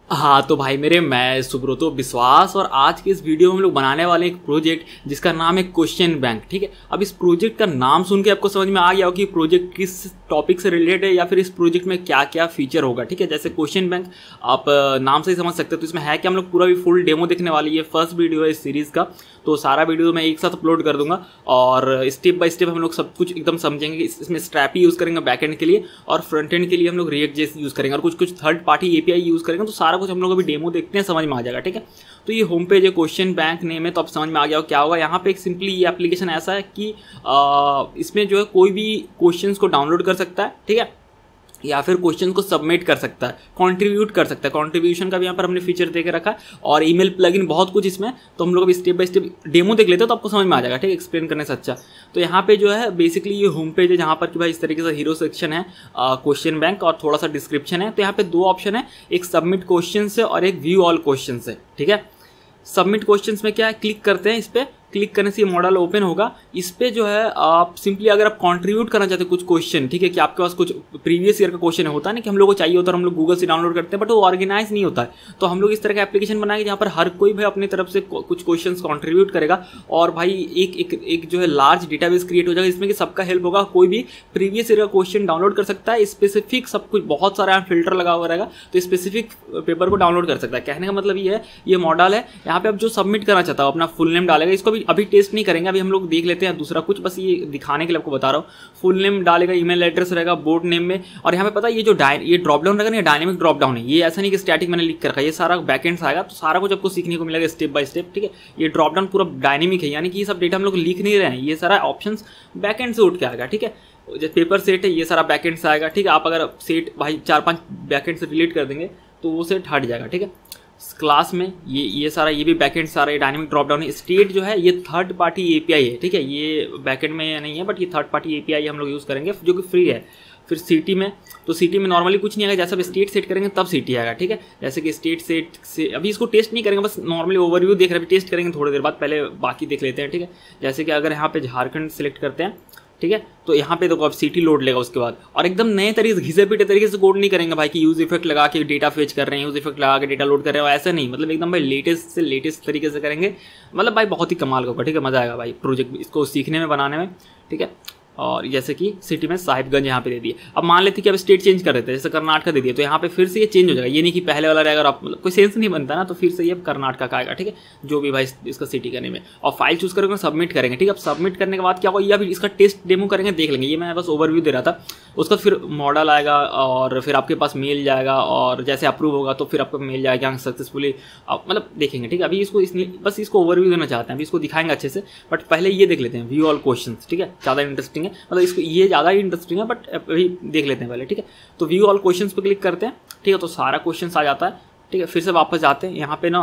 हाँ तो भाई मेरे, मैं सुब्रतो विश्वास और आज के इस वीडियो में हम लोग बनाने वाले हैं एक प्रोजेक्ट जिसका नाम है क्वेश्चन बैंक। ठीक है, अब इस प्रोजेक्ट का नाम सुन के आपको समझ में आ गया हो कि प्रोजेक्ट किस टॉपिक से रिलेटेड है या फिर इस प्रोजेक्ट में क्या क्या फीचर होगा। ठीक है, जैसे क्वेश्चन बैंक आप नाम से ही समझ सकते हो। तो इसमें है कि हम लोग पूरा भी फुल डेमो देखने वाली है, फर्स्ट वीडियो है इस सीरीज़ का, तो सारा वीडियो मैं एक साथ अपलोड कर दूंगा और स्टेप बाय स्टेप हम लोग सब कुछ एकदम समझेंगे। इसमें स्ट्रैपी यूज़ करेंगे बैकएंड के लिए और फ्रंट एंड के लिए हम लोग रिएक्ट.जेएस यूज़ करेंगे और कुछ कुछ थर्ड पार्टी एपीआई यूज़ करेंगे। तो सारा कुछ हम लोग अभी डेमो देखते हैं, समझ में आ जाएगा। ठीक है, तो ये होम पेज है, क्वेश्चन बैंक नेम है, तो अब समझ में आ गया हो क्या होगा। यहाँ पे एक सिंपली ये एप्लीकेशन ऐसा है कि इसमें जो है कोई भी क्वेश्चंस को डाउनलोड कर सकता है, ठीक है, या फिर क्वेश्चन को सबमिट कर सकता है, कंट्रीब्यूट कर सकता है। कंट्रीब्यूशन का भी यहाँ पर हमने फीचर दे के रखा है और ईमेल प्लगइन, बहुत कुछ इसमें। तो हम लोग अभी स्टेप बाय स्टेप डेमो देख लेते हैं तो आपको समझ में आ जाएगा। ठीक है, एक्सप्लेन करने से अच्छा। तो यहाँ पे जो है बेसिकली ये होम पेज है जहाँ पर कि भाई इस तरीके से हीरो सेक्शन है क्वेश्चन बैंक और थोड़ा सा डिस्क्रिप्शन है। तो यहाँ पे दो ऑप्शन है, एक सबमिट क्वेश्चन है और एक व्यू ऑल क्वेश्चन है। ठीक है, सबमिट क्वेश्चंस में क्या है, क्लिक करते हैं, इस पर क्लिक करने से ये मॉडल ओपन होगा। इस पे जो है आप सिंपली अगर आप कंट्रीब्यूट करना चाहते हैं कुछ क्वेश्चन, ठीक है, कि आपके पास कुछ प्रीवियस ईयर का क्वेश्चन होता है ना कि हम लोग को चाहिए होता है, हम लोग गूगल से डाउनलोड करते हैं, बट वो ऑर्गेनाइज नहीं होता है। तो हम लोग इस तरह का एप्लीकेशन बनाएंगे जहाँ पर हर कोई भाई अपनी तरफ से कुछ क्वेश्चन कंट्रीब्यूट करेगा और भाई एक जो है लार्ज डेटाबेस क्रिएट हो जाएगा जिसमें कि सबका हेल्प होगा। कोई भी प्रीवियस ईयर का क्वेश्चन डाउनलोड कर सकता है, स्पेसिफिक सब कुछ, बहुत सारा फिल्टर लगा हुआ रहेगा, तो स्पेसिफिक पेपर को डाउनलोड कर सकता है। कहने का मतलब ये है, ये मॉडल है। यहाँ पे आप जो सबमिट करना चाहता हो अपना फुल नेम डालेगा, इसको अभी टेस्ट नहीं करेंगे, अभी हम लोग देख लेते हैं दूसरा कुछ, बस ये दिखाने के लिए आपको बता रहा हूँ। फुल नेम डालेगा, ईमेल एड्रेस रहेगा बोर्ड नेम में, और यहाँ पे पता है ये जो ये ड्रॉप डाउन रहेगा ना, डायनेमिक ड्रॉप डाउन है, ये ऐसा नहीं कि स्टैटिक मैंने लिख कर रखा है, ये सारा बैकएंड से आएगा। तो सारा कुछ आपको सीखने को मिलेगा स्टेप बाय स्टेप। ठीक है, ये ड्रॉप डाउन पूरा डायनेमिक है, यानी कि ये सब डेटा हम लोग लिख नहीं रहे हैं, ये सारा ऑप्शंस बैकएंड से उठ के आएगा। ठीक है, जैसे पेपर सेट है ये सारा बैकएंड से आएगा। ठीक है, आप अगर सेट भाई 4-5 बैकएंड से डिलीट कर देंगे तो वो सेट हट जाएगा। ठीक है, क्लास में ये सारा, ये भी बैकएंड सारा, ये डायनेमिक ड्रॉप डाउन है। स्टेट जो है ये थर्ड पार्टी एपीआई है। ठीक है, ये बैकएंड में नहीं है बट ये थर्ड पार्टी एपीआई हम लोग यूज़ करेंगे जो कि फ्री है। फिर सिटी में, तो सिटी में नॉर्मली कुछ नहीं आएगा, जैसा स्टेट सेट करेंगे तब सिटी आएगा। ठीक है, जैसे कि स्टेट सेट से अभी इसको टेस्ट नहीं करेंगे, बस नॉर्मली ओवरव्यू देख रहे हैं, टेस्ट करेंगे थोड़ी देर बाद, पहले बाकी देख लेते हैं। ठीक है, जैसे कि अगर यहाँ पे झारखंड सेलेक्ट करते हैं, ठीक है, तो यहाँ पे देखो अब सिटी लोड लेगा उसके बाद, और एकदम नए तरीके से घिसे पीटे तरीके से कोड नहीं करेंगे भाई कि यूज इफेक्ट लगा के डेटा फेच कर रहे हैं, यूज इफेक्ट लगा के डेटा लोड कर रहे हो, ऐसा नहीं। मतलब एकदम भाई लेटेस्ट से लेटेस्ट तरीके से करेंगे, मतलब भाई बहुत ही कमाल का होगा। ठीक है, मजा आएगा भाई प्रोजेक्ट इसको सीखने में, बनाने में। ठीक है, और जैसे कि सिटी में साहिबगंज यहाँ पे दे दिए। अब मान लेते कि अब स्टेट चेंज कर देते हैं, जैसे कर्नाटक दे दिए, तो यहाँ पे फिर से ये चेंज हो जाएगा, ये नहीं कि पहले वाला रहेगा और आप, मतलब कोई सेंस नहीं बनता ना, तो फिर से ये कर्नाटक का आएगा। ठीक है, जो भी भाई इसका सिटी करने में, और फाइल चूज करेंगे, सबमिट करेंगे। ठीक है, अब सबमिट करने के बाद क्या होगा, ये अभी इसका टेस्ट डेमो करेंगे, देख लेंगे। ये मैं बस ओवरव्यू दे रहा था, उसका फिर मॉडल आएगा और फिर आपके पास मेल जाएगा, और जैसे अप्रूव होगा तो फिर आपको मेल जाएगा सक्सेसफुली, मतलब देखेंगे। ठीक है, अभी इसको बस इसको ओवरव्यू देना चाहते हैं, अभी इसको दिखाएंगे अच्छे से, बट पहले ये देख लेते हैं व्यू ऑल क्वेश्चन। ठीक है, ज़्यादा इंटरेस्टिंग है, मतलब इसको ये ज़्यादा ही इंटरेस्टिंग है, बट अभी देख लेते हैं पहले। ठीक है, तो व्यू ऑल क्वेश्चंस पे क्लिक करते हैं। ठीक है, तो सारा क्वेश्चंस आ जाता है। ठीक है, फिर से वापस जाते हैं। यहाँ पे ना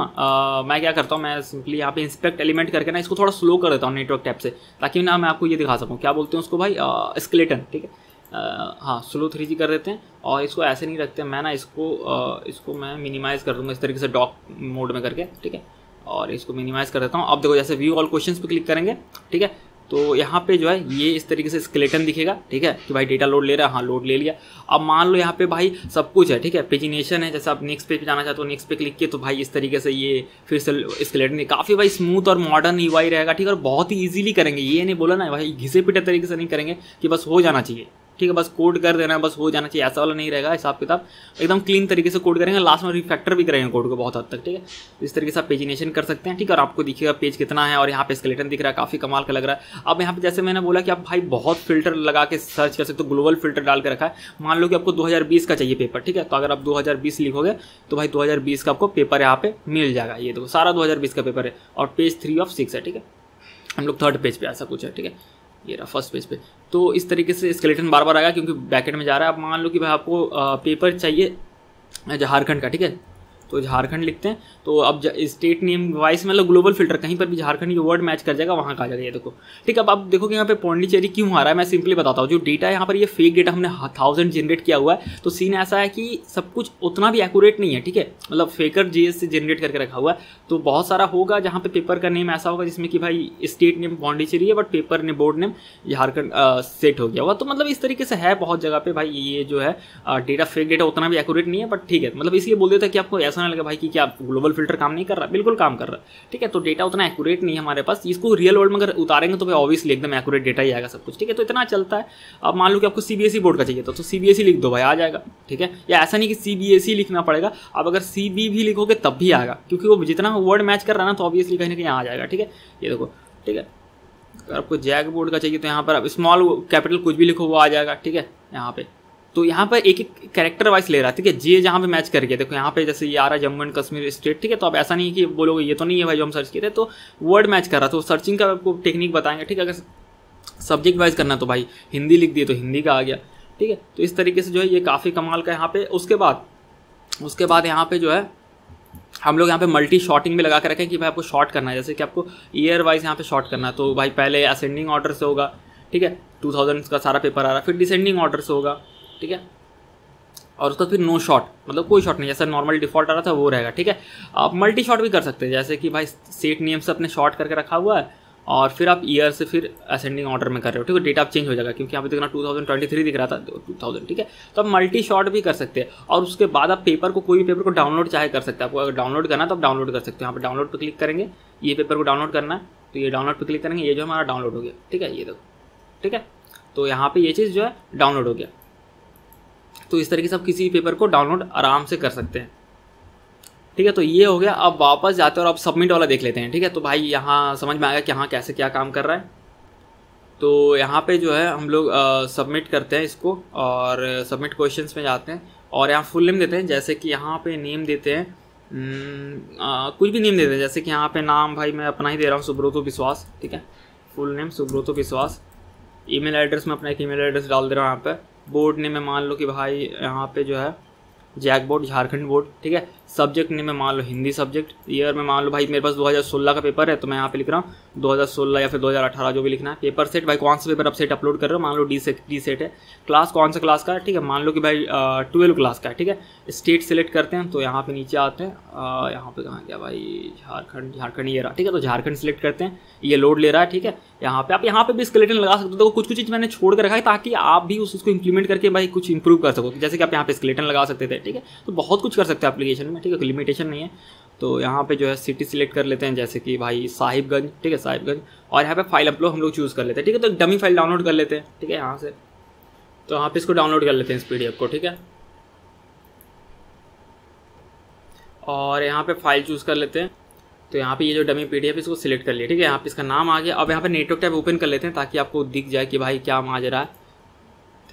मैं क्या करता हूँ, मैं सिंपली यहाँ पे इंस्पेक्ट एलिमेंट करके ना इसको थोड़ा स्लो कर देता हूँ नेटवर्क टैब से, ताकि ना मैं आपको ये दिखा सकूँ, क्या बोलते हैं उसको भाई, स्केलेटन। ठीक है, हाँ, स्लो 3G कर देते हैं, और इसको ऐसे नहीं रखते, मैं ना इसको मैं मिनिमाइज़ कर दूँगा इस तरीके से डॉक मोड में करके। ठीक है, और इसको मिनिमाइज़ कर देता हूँ। अब देखो, जैसे व्यू ऑल क्वेश्चंस पे क्लिक करेंगे, ठीक है, तो यहाँ पे जो है ये इस तरीके से स्केलेटन दिखेगा। ठीक है, कि भाई डेटा लोड ले रहा है, हाँ लोड ले लिया। अब मान लो यहाँ पे भाई सब कुछ है। ठीक है, पेजिनेशन है, जैसे आप नेक्स्ट पेज पे जाना चाहते हो, नेक्स्ट पे क्लिक किए तो भाई इस तरीके से ये फिर से स्केलेटन, काफ़ी भाई स्मूथ और मॉडर्न यूआई रहेगा। ठीक है, और बहुत ही ईजिली करेंगे, ये नहीं बोला ना भाई घिसे पिटे तरीके से नहीं करेंगे कि बस हो जाना चाहिए। ठीक है, बस कोड कर देना है, बस हो जाना चाहिए, ऐसा वाला नहीं रहेगा हिसाब किताब। एकदम क्लीन तरीके से कोड करेंगे, लास्ट में रिफैक्टर भी करेंगे कोड को बहुत हद तक। ठीक है, इस तरीके से आप पेजिनेशन कर सकते हैं। ठीक है, और आपको दिखेगा पेज कितना है, और यहाँ पे स्केलेटन दिख रहा है, काफ़ी कमाल का लग रहा है। अब यहाँ पे जैसे मैंने बोला कि आप भाई बहुत फिल्टर लगा के सर्च कर सकते हो, ग्लोबल फिल्टर डाल के रखा है। मान लो कि आपको 2020 का चाहिए पेपर। ठीक है, तो अगर आप 2020 लिखोगे तो भाई 2020 का आपको पेपर यहाँ पे मिल जाएगा। ये देखो सारा 2020 का पेपर है, और पेज 3 of 6 है। ठीक है, हम लोग थर्ड पेज पे ऐसा कुछ है। ठीक है, ये रहा फर्स्ट पेज पे। तो इस तरीके से स्केलेटन बार बार आएगा क्योंकि बैकेंड में जा रहा है। अब मान लो कि भाई आपको पेपर चाहिए झारखंड का। ठीक है, तो झारखंड लिखते हैं, तो अब स्टेट नेम वाइस मतलब ग्लोबल फिल्टर, कहीं पर भी झारखंड की वर्ड मैच कर जाएगा, वहाँ का आ जाएगा। ये देखो। ठीक है, अब आप देखो कि यहाँ पे पौंडीचेरी क्यों आ रहा है, मैं सिंपली बताता हूँ। जो डेटा है यहाँ पर, ये फेक डेटा हमने 1000 जनरेट किया हुआ है, तो सीन ऐसा है कि सब कुछ उतना भी एक्यूरेट नहीं है। ठीक है, मतलब फेकर जेएस से जनरेट करके रखा हुआ है, तो बहुत सारा होगा जहाँ पे पेपर का नेम ऐसा होगा जिसमें कि भाई स्टेट नेम पौंडीचेरी है बट पेपर ने बोर्ड नेम झारखंड सेट हो गया होगा। तो मतलब इस तरीके से है बहुत जगह पे भाई, ये जो है डेटा फेक डेटा उतना भी एक्यूरेट नहीं है, बट ठीक है, मतलब इसलिए बोल देता है कि आपको ऐसा ना लगे भाई कि क्या ग्लोबल फिल्टर काम नहीं कर रहा, बिल्कुल काम कर रहा है, ठीक है। तो डेटा उतना एक्यूरेट नहीं है हमारे पास, इसको रियल वर्ल्ड में अगर उतारेंगे तो भाई ऑब्वियसली एकदम एक्यूरेट डेटा ही आएगा सब कुछ, ठीक है। तो इतना चलता है। अब मान लो कि आपको CBSE बोर्ड का चाहिए तो CBSE लिख दो भाई, आ जाएगा, ठीक है। या ऐसा नहीं कि CBSE लिखना पड़ेगा, अब अगर CB भी लिखोगे तब भी आएगा, क्योंकि वो जितना वर्ड मैच कर रहा है ना तो ऑब्वियसली कहीं ना कहीं आ जाएगा, ठीक है। ये देखो, ठीक है। अगर आपको जैक बोर्ड का चाहिए तो यहाँ पर आप स्मॉल कैपिटल कुछ भी लिखो वो आ जाएगा, ठीक है। यहाँ पे तो यहाँ पर एक एक कैरेक्टर वाइज ले रहा है, ठीक है। जे जहाँ पे मैच करके देखो, यहाँ पे जैसे ये आ रहा है जम्मू एंड कश्मीर स्टेट, ठीक है। तो अब ऐसा नहीं है कि बोलोगे ये तो नहीं है भाई जो हम सर्च किए थे, तो वर्ड मैच कर रहा, तो सर्चिंग का आपको टेक्निक बताएंगे, ठीक है। अगर सब्जेक्ट वाइज करना तो भाई हिंदी लिख दिए तो हिंदी का आ गया, ठीक है। तो इस तरीके से जो है ये काफ़ी कमाल का यहाँ पे। उसके बाद यहाँ पे जो है हम लोग यहाँ पे मल्टी शॉर्टिंग भी लगा के रखें कि भाई आपको शॉर्ट करना है, जैसे कि आपको ईयर वाइज यहाँ पे शॉर्ट करना है तो भाई पहले असेंडिंग ऑर्डर से होगा, ठीक है। 2000 का सारा पेपर आ रहा है, फिर डिसेंडिंग ऑर्डर से होगा, ठीक है। और उसका फिर नो शॉट, मतलब कोई शॉट नहीं, जैसा नॉर्मल डिफॉल्ट आ रहा था वो रहेगा, ठीक है। आप मल्टी शॉट भी कर सकते हैं, जैसे कि भाई सेट नेम से अपने शॉर्ट करके रखा हुआ है और फिर आप ईयर से फिर असेंडिंग ऑर्डर में कर रहे हो, ठीक है। डेटा आप चेंज हो जाएगा क्योंकि यहाँ पे देखना 2023 दिख रहा था 2000, ठीक है। तो आप मल्टी शॉट भी कर सकते हैं। और उसके बाद आप पेपर को, कोई भी पेपर को डाउनलोड चाहे कर सकते हैं। आपको अगर डाउनलोड करना है तो आप डाउनलोड कर सकते हो। यहाँ पे डाउनलोड पर क्लिक करेंगे, ये पेपर को डाउनलोड करना है तो ये डाउनलोड पर क्लिक करेंगे, ये जो हमारा डाउनलोड हो गया, ठीक है। ये देखो, ठीक है। तो यहाँ पे ये चीज़ जो है डाउनलोड हो गया। तो इस तरीके से आप किसी पेपर को डाउनलोड आराम से कर सकते हैं, ठीक है। तो ये हो गया। अब वापस जाते हैं और अब सबमिट वाला देख लेते हैं, ठीक है। तो भाई यहाँ समझ में आएगा कि हाँ कैसे क्या काम कर रहा है। तो यहाँ पे जो है हम लोग सबमिट करते हैं इसको और सबमिट क्वेश्चंस में जाते हैं और यहाँ फुल नेम देते हैं, जैसे कि यहाँ पे नेम देते हैं कुछ भी नेम देते हैं, जैसे कि यहाँ पे नाम भाई मैं अपना ही दे रहा हूँ, सुब्रतो विश्वास, ठीक है। फुल नेम सुब्रतो विश्वास। ईमेल एड्रेस में अपना एक ईमेल एड्रेस डाल दे रहा हूँ यहाँ पे। बोर्ड नेम में मान लो कि भाई यहाँ पे जो है जैक बोर्ड, झारखंड बोर्ड, ठीक है। सब्जेक्ट नेम में मान लो हिंदी सब्जेक्ट। ईयर में मान लो भाई मेरे पास 2016 का पेपर है तो मैं यहाँ पे लिख रहा हूँ 2016 या फिर 2018 जो भी लिखना है। पेपर सेट, भाई कौन सा पेपर आप सेट अपलोड कर रहे हो, मान लो डी सेट है। क्लास कौन सा क्लास का है, ठीक है। मान लो कि भाई 12 क्लास का है, ठीक है। स्टेट सेलेक्ट करते हैं तो यहाँ पे नीचे आते हैं, यहाँ पे कहाँ गया भाई, झारखंड ये रहा, ठीक है। तो झारखंड सेलेक्ट करते हैं, ये लोड ले रहा है, ठीक है। यहाँ पे आप यहाँ पे भी स्केलेटन लगा सकते हो। तो कुछ चीज़ मैंने छोड़ कर रखा है ताकि आप भी उसको इंप्लीमेंट करके भाई कुछ इंप्रूव कर सको, जैसे कि आप यहाँ पे स्केलेटन लगा सकते थे, ठीक है। तो बहुत कुछ कर सकते हैं एप्लीकेशन में, ठीक है, लिमिटेशन नहीं है। तो यहाँ पे जो है सिटी सिलेक्ट कर लेते हैं, जैसे कि भाई साहिबगंज, ठीक है, साहिबगंज। और यहाँ पे फाइल अपलोड हम लोग चूज़ कर लेते हैं, ठीक है। तो एक डमी फाइल डाउनलोड कर लेते हैं, ठीक है, यहाँ से। तो यहाँ पे इसको डाउनलोड कर लेते हैं इस PDF को, ठीक है। और यहाँ पे फाइल चूज़ कर लेते हैं। तो यहाँ पे ये जो डमी PDF इसको सिलेक्ट कर लिया, ठीक है। यहाँ पे इसका नाम आ गया। अब यहाँ पे नेटवर्क टैब ओपन कर लेते हैं ताकि आपको दिख जाए कि भाई क्या माजरा है,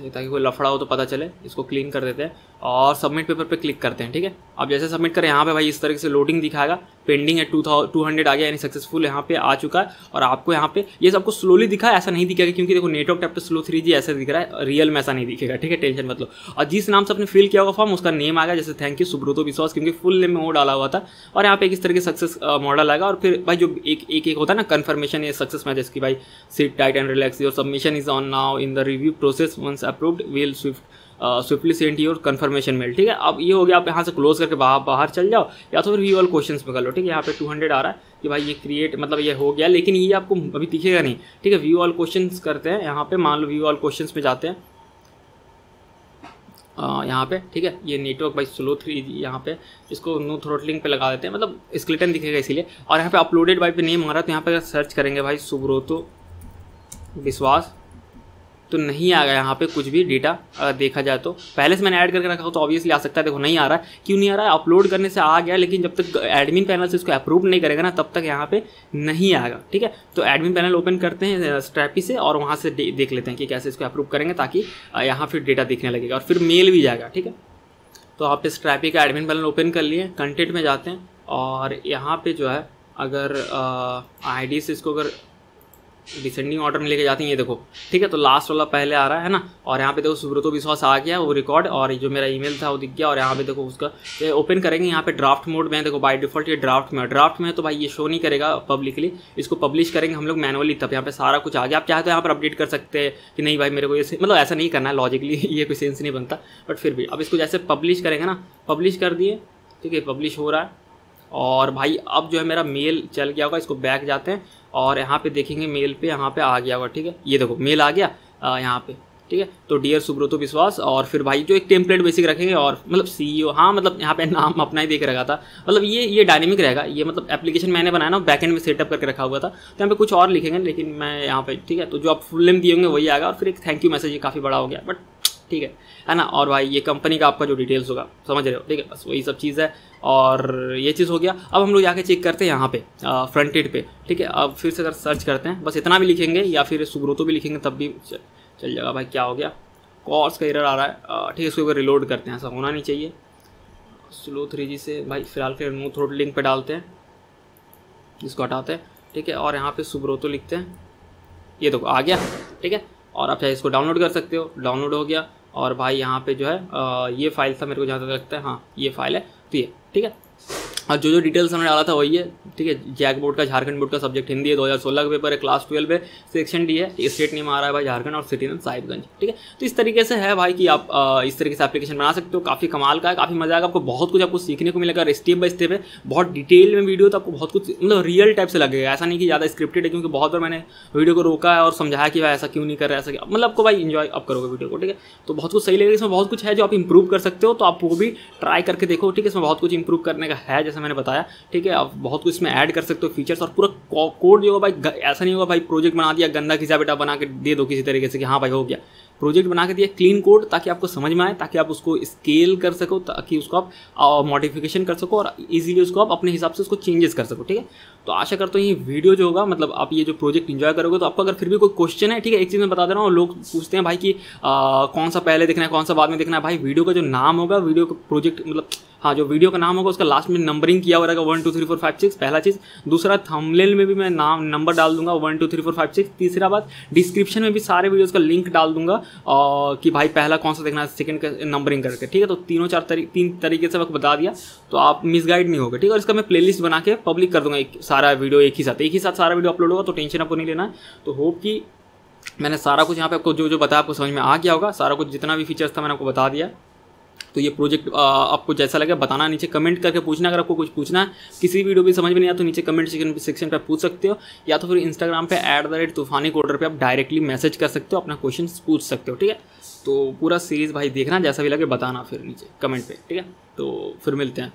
ताकि कोई लफड़ा हो तो पता चले। इसको क्लीन कर देते हैं और सबमिट पेपर पे क्लिक करते हैं, ठीक है। अब जैसे सबमिट करें यहाँ पे भाई इस तरह से लोडिंग दिखाएगा, पेंडिंग है 200 आ गया, यानी सक्सेसफुल यहाँ पे आ चुका है। और आपको यहाँ पे ये सबको स्लोली दिखा है, ऐसा नहीं दिखेगा क्योंकि देखो नेटवर्क टैब पे स्लो 3G ऐसा दिख रहा है, रियल में ऐसा नहीं दिखेगा, ठीक है। टेंशन मत लो। और जिस नाम से आपने फिल किया होगा फॉर्म उसका नेम आ गया, जैसे थैंक यू सुब्रतो विश्वास, क्योंकि फुल नेम में वो डाला हुआ था। और यहाँ पे इस तरह के सक्सेस मॉडल आएगा। और फिर भाई जो एक होता है ना कन्फर्मेशन या सक्सेस मैसेज की भाई sit tight and relax, your submission is on now in the review process, once approved will swiftly send your confirmation mail, ठीक है। अब ये हो गया, आप यहाँ से क्लोज करके बाहर चल जाओ या तो फिर व्यू ऑल क्वेश्चंस पे कर लो, ठीक है। यहाँ पे 200 आ रहा है कि भाई ये क्रिएट, मतलब ये हो गया, लेकिन ये आपको अभी दिखेगा नहीं, ठीक है। व्यू ऑल क्वेश्चंस करते हैं, यहाँ पे मान लो व्यू ऑल क्वेश्चंस पे जाते हैं यहाँ पे, ठीक है। ये नेटवर्क भाई स्लो 3G, यहाँ पे इसको नो थ्रोटलिंग पे लगा देते हैं, मतलब स्केलेटन दिखेगा इसीलिए। और यहाँ पे अपलोडेड बाई पे नेम आ रहा है, तो यहाँ पे सर्च करेंगे भाई सुब्रतो विश्वास, तो नहीं आ गया यहाँ पे कुछ भी डेटा। अगर देखा जाए तो पहले से मैंने ऐड करके रखा हो तो ऑब्वियसली आ सकता है, देखो नहीं आ रहा है। क्यों नहीं आ रहा है, अपलोड करने से आ गया, लेकिन जब तक एडमिन पैनल से इसको अप्रूव नहीं करेगा ना तब तक यहाँ पे नहीं आएगा, ठीक है। तो एडमिन पैनल ओपन करते हैं स्ट्रैपी से और वहाँ से देख लेते हैं कि कैसे इसको अप्रूव करेंगे, ताकि यहाँ फिर डेटा दिखने लगेगा और फिर मेल भी जाएगा, ठीक है। तो आप इस स्ट्रैपी का एडमिन पैनल ओपन कर लिए, कंटेंट में जाते हैं और यहाँ पे जो है अगर ID से इसको अगर डिसेंडिंग ऑर्डर में लेके जाते हैं, ये देखो, ठीक है। तो लास्ट वाला पहले आ रहा है ना, और यहाँ पे देखो सुब्रतो विश्वास आ गया वो रिकॉर्ड, और जो मेरा ईमेल था वो दिख गया। और यहाँ पे देखो उसका ओपन करेंगे, यहाँ पे ड्राफ्ट मोड में देखो, बाय डिफॉल्ट ये ड्राफ्ट में तो भाई ये शो नहीं करेगा पब्लिकली, इसको पब्लिश करेंगे हम लोग मैनुअली, तब यहाँ पे सारा कुछ आ गया। आप चाहे तो यहाँ पर अपडेट कर सकते हैं कि नहीं भाई मेरे को ये, मतलब ऐसा नहीं करना है लॉजिकली, ये कोई सेंस नहीं बनता, बट फिर भी अब इसको जैसे पब्लिश करेंगे ना, पब्लिश कर दिए, ठीक है, पब्लिश हो रहा है। और भाई अब जो है मेरा मेल चल गया होगा, इसको बैक जाते हैं और यहाँ पे देखेंगे मेल पे, यहाँ पे आ गया होगा, ठीक है। ये देखो मेल आ गया यहाँ पे, ठीक है। तो डियर सुब्रतो विश्वास, और फिर भाई जो एक टेम्पलेट बेसिक रखेंगे, और मतलब CEO, हाँ मतलब यहाँ पे नाम अपना ही देख रखा था, मतलब ये डायनेमिक रहेगा, ये मतलब एप्लीकेशन मैंने बनाया ना बैकएंड में सेटअप करके रखा हुआ था, तो यहाँ पे कुछ और लिखेंगे, लेकिन मैं यहाँ पे ठीक है। तो जो आप फुल नेम दिए होंगे वही आएगा, और फिर एक थैंक यू मैसेज, ये काफ़ी बड़ा हो गया बट ठीक है ना। और भाई ये कंपनी का आपका जो डिटेल्स होगा, समझ रहे हो, ठीक है, बस वही सब चीज़ है। और ये चीज़ हो गया। अब हम लोग जाके चेक करते हैं यहाँ पे फ्रंट एंड पे, ठीक है। अब फिर से अगर सर्च करते हैं, बस इतना भी लिखेंगे या फिर सुब्रतो भी लिखेंगे तब भी चल जाएगा। भाई क्या हो गया, कोर्स का एरर आ रहा है, ठीक है। इसको एक बार रिलोड करते हैं, ऐसा होना नहीं चाहिए। स्लो 3G से भाई फिलहाल के नो थ्रोट लिंक पे डालते हैं, इसको हटाते हैं, ठीक है। और यहाँ पे सुब्रतो लिखते हैं, ये देखो आ गया, ठीक है। और आप चाहे इसको डाउनलोड कर सकते हो, डाउनलोड हो गया। और भाई यहाँ पे जो है ये फाइल था, मेरे को जहाँ तक लगता है, हाँ ये फाइल है, तो ये ठीक है। और जो डिटेल्स हमने डाला था वही है, ठीक है। जैक बोर्ड का, झारखंड बोर्ड का, सब्जेक्ट हिंदी है, 2016 का पेपर है, क्लास 12 है, सेक्शन डी है, स्टेट नेम आ रहा है भाई झारखंड, और सिटी नेम साहिबगंज, ठीक है। तो इस तरीके से है भाई कि आप इस तरीके से एप्लीकेशन बना सकते हो। काफ़ी कमाल का है, काफ़ी मजा आएगा आपको, बहुत कुछ आपको सीखने को मिलेगा, स्टेप बाय स्टेप है, बहुत डिटेल में वीडियो, तो आपको बहुत कुछ मतलब रियल टाइप से लगेगा, ऐसा नहीं कि ज़्यादा स्क्रिप्टेड है, क्योंकि बहुत बार मैंने वीडियो को रोका है और समझाया कि भाई ऐसा क्यों नहीं कर रहा है, ऐसा मतलब आपको भाई इंजॉय आप करोगे वीडियो को, ठीक है। तो बहुत कुछ सही लगेगा, इसमें बहुत कुछ है जो आप इंप्रूव कर सकते हो, तो आप वो भी ट्राई करके देखो, ठीक है। इसमें बहुत कुछ इंप्रूव करने का है, जैसे मैंने बताया, ठीक है। आप बहुत कुछ इसमें ऐड कर सकते हो फीचर्स, और पूरा कोड जो होगा भाई, ऐसा नहीं होगा भाई प्रोजेक्ट बना दिया गंदा खिंचा बेटा बना के दे दो किसी तरीके से कि हाँ भाई हो गया। प्रोजेक्ट बना के दिया क्लीन कोड, ताकि आपको समझ में आए, ताकि आप उसको स्केल कर सको, ताकि उसको आप मॉडिफिकेशन कर सको, और इजीली उसको आप अपने हिसाब से उसको चेंजेस कर सको, ठीक है। तो आशा करता हूँ ये वीडियो जो होगा, मतलब आप ये जो प्रोजेक्ट एंजॉय करोगे। तो आपको अगर फिर भी कोई क्वेश्चन है, ठीक है, एक चीज़ मैं बता दे रहा हूँ, लोग पूछते हैं भाई कि कौन सा पहले देखना है, कौन सा बाद में देखना है। भाई वीडियो का जो नाम होगा, वीडियो का प्रोजेक्ट मतलब हाँ जो वीडियो का नाम होगा उसका लास्ट में नंबरिंग किया हुआ रहेगा 1 2 3 4 5 6, पहला चीज़। दूसरा, थंबनेल में भी मैं नाम नंबर डाल दूंगा 1 2 3 4 5 6। तीसरा बात, डिस्क्रिप्शन में भी सारे वीडियोस का लिंक डाल दूंगा कि भाई पहला कौन सा देखना है, सेकंड का नंबरिंग करके, ठीक है। तो तीन तरीके से आपको बता दिया, तो आप मिसगाइड नहीं होगा, ठीक है। और इसका मैं प्लेलिस्ट बना के पब्लिक कर दूंगा, सारा वीडियो एक ही साथ सारा वीडियो अपलोड होगा, तो टेंशन आपको नहीं लेना है। तो होप कि मैंने सारा कुछ यहाँ पे आपको जो बताया आपको समझ में आ गया होगा, सारा कुछ जितना भी फीचर्स था मैंने आपको बता दिया। तो ये प्रोजेक्ट आपको जैसा लगे बताना, नीचे कमेंट करके पूछना। अगर आपको कुछ पूछना है, किसी वीडियो भी समझ में नहीं आया, तो नीचे कमेंट सेक्शन पे पूछ सकते हो, या तो फिर इंस्टाग्राम पे @तूफानी कोडर पे आप डायरेक्टली मैसेज कर सकते हो, अपना क्वेश्चन पूछ सकते हो, ठीक है। तो पूरा सीरीज़ भाई देखना, जैसा भी लगे बताना फिर नीचे कमेंट पे, ठीक है। तो फिर मिलते हैं।